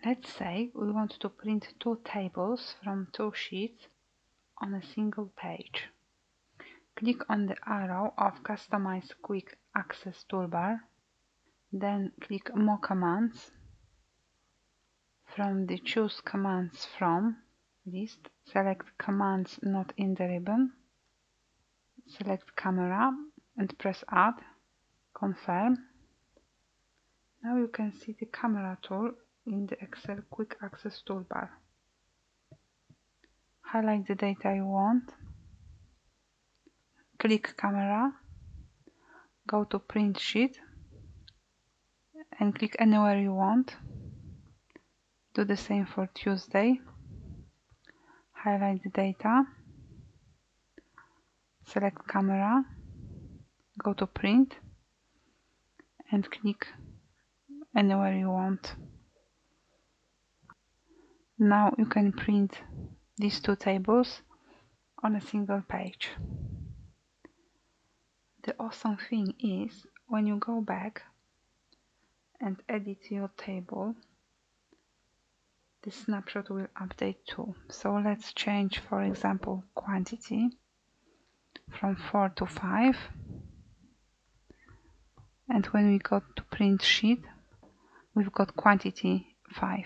Let's say we want to print 2 tables from 2 sheets on a single page. Click on the arrow of Customize Quick Access toolbar, then click More Commands. From the Choose Commands From list, select Commands Not in the ribbon, select Camera and press Add, confirm. Now you can see the camera tool in the Excel Quick Access toolbar. Highlight the data you want, click Camera, go to Print Sheet and click anywhere you want. Do the same for Tuesday. Highlight the data, select Camera, go to Print and click anywhere you want. Now you can print these 2 tables on a single page. The awesome thing is, when you go back and edit your table, the snapshot will update too. So let's change, for example, quantity from 4 to 5. And when we go to print sheet, we've got quantity 5.